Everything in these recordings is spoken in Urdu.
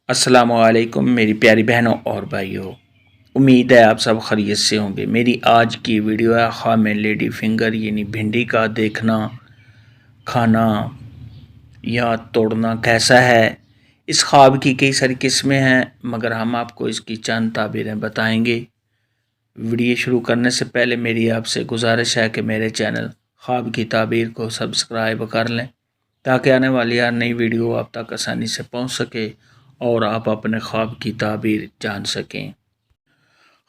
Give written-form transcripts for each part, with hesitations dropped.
السلام علیکم میری پیاری بہنوں اور بھائیوں، امید ہے آپ سب خیریت سے ہوں گے۔ میری آج کی ویڈیو ہے خواب میں لیڈی فنگر یعنی بھنڈی کا دیکھنا، کھانا یا توڑنا کیسا ہے۔ اس خواب کی کئی ساری قسمیں ہیں مگر ہم آپ کو اس کی چند تعبیریں بتائیں گے۔ ویڈیو شروع کرنے سے پہلے میری آپ سے گزارش ہے کہ میرے چینل خواب کی تعبیر کو سبسکرائب کر لیں تاکہ آنے والی ہر نئی ویڈیو آپ تک آسانی سے پہنچ سکے اور آپ اپنے خواب کی تعبیر جان سکیں۔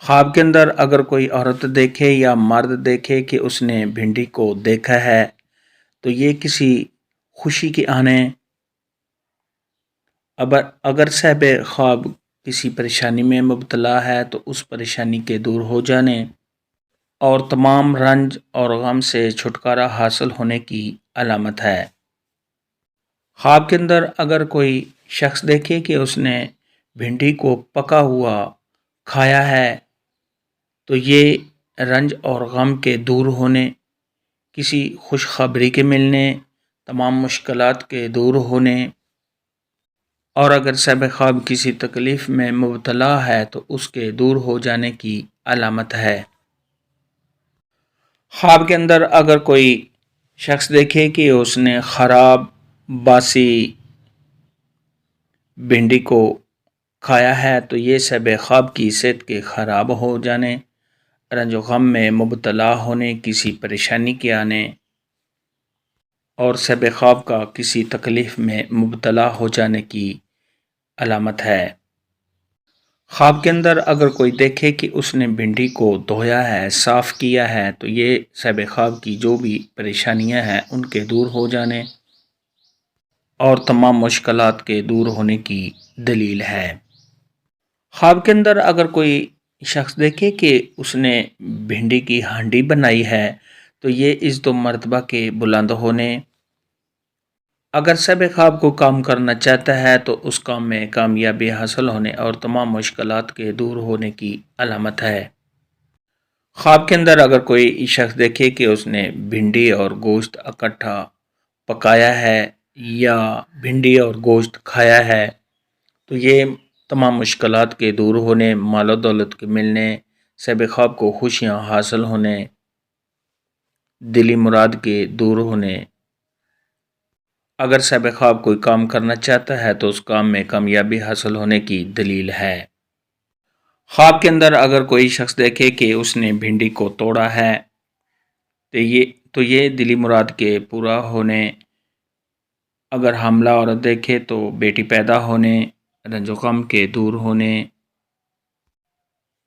خواب کے اندر اگر کوئی عورت دیکھے یا مرد دیکھے کہ اس نے بھنڈی کو دیکھا ہے تو یہ کسی خوشی کے آنے، اگر صاحب خواب کسی پریشانی میں مبتلا ہے تو اس پریشانی کے دور ہو جانے اور تمام رنج اور غم سے چھٹکارا حاصل ہونے کی علامت ہے۔ خواب کے اندر اگر کوئی شخص دیکھے کہ اس نے بھنڈی کو پکا ہوا کھایا ہے تو یہ رنج اور غم کے دور ہونے، کسی خوشخبری کے ملنے، تمام مشکلات کے دور ہونے، اور اگر صاحب خواب کسی تکلیف میں مبتلا ہے تو اس کے دور ہو جانے کی علامت ہے۔ خواب کے اندر اگر کوئی شخص دیکھے کہ اس نے خراب باسی بھنڈی کو کھایا ہے تو یہ صاحب خواب کی صحت کے خراب ہو جانے، رنج و غم میں مبتلا ہونے، کسی پریشانی کے آنے اور صاحب خواب کا کسی تکلیف میں مبتلا ہو جانے کی علامت ہے۔ خواب کے اندر اگر کوئی دیکھے کہ اس نے بھنڈی کو دھویا ہے، صاف کیا ہے تو یہ صاحب خواب کی جو بھی پریشانیاں ہیں ان کے دور ہو جانے اور تمام مشکلات کے دور ہونے کی دلیل ہے۔ خواب کے اندر اگر کوئی شخص دیکھے کہ اس نے بھنڈی کی ہانڈی بنائی ہے تو یہ عزت و مرتبہ کے بلند ہونے، اگر صاحب خواب کو کام کرنا چاہتا ہے تو اس کام میں کامیابی حاصل ہونے اور تمام مشکلات کے دور ہونے کی علامت ہے۔ خواب کے اندر اگر کوئی شخص دیکھے کہ اس نے بھنڈی اور گوشت اکٹھا پکایا ہے یا بھنڈی اور گوشت کھایا ہے تو یہ تمام مشکلات کے دور ہونے، مال و دولت کے ملنے، صاحب خواب کو خوشیاں حاصل ہونے، دلی مراد کے دور ہونے، اگر صاحب خواب کوئی کام کرنا چاہتا ہے تو اس کام میں کامیابی حاصل ہونے کی دلیل ہے۔ خواب کے اندر اگر کوئی شخص دیکھے کہ اس نے بھنڈی کو توڑا ہے تو یہ دلی مراد کے پورا ہونے، اگر حاملہ عورت دیکھے تو بیٹی پیدا ہونے، رنج و غم کے دور ہونے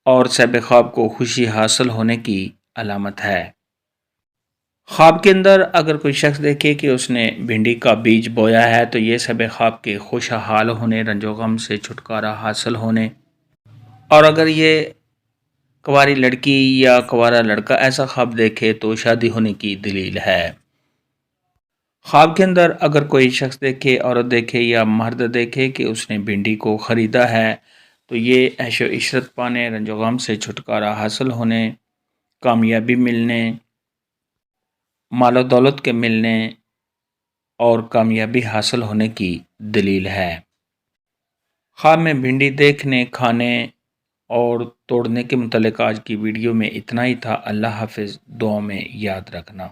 اور صاحب خواب کو خوشی حاصل ہونے کی علامت ہے۔ خواب کے اندر اگر کوئی شخص دیکھے کہ اس نے بھنڈی کا بیج بویا ہے تو یہ صاحب خواب کے خوشحال ہونے، رنج و غم سے چھٹکارا حاصل ہونے، اور اگر یہ کنواری لڑکی یا کنوارا لڑکا ایسا خواب دیکھے تو شادی ہونے کی دلیل ہے۔ خواب کے اندر اگر کوئی شخص دیکھے، عورت دیکھے یا مرد دیکھے کہ اس نے بھنڈی کو خریدا ہے تو یہ عیش و عشرت پانے، رنج و غم سے چھٹکارا حاصل ہونے، کامیابی ملنے، مال و دولت کے ملنے اور کامیابی حاصل ہونے کی دلیل ہے۔ خواب میں بھنڈی دیکھنے، کھانے اور توڑنے کے متعلق آج کی ویڈیو میں اتنا ہی تھا۔ اللہ حافظ، دعا میں یاد رکھنا۔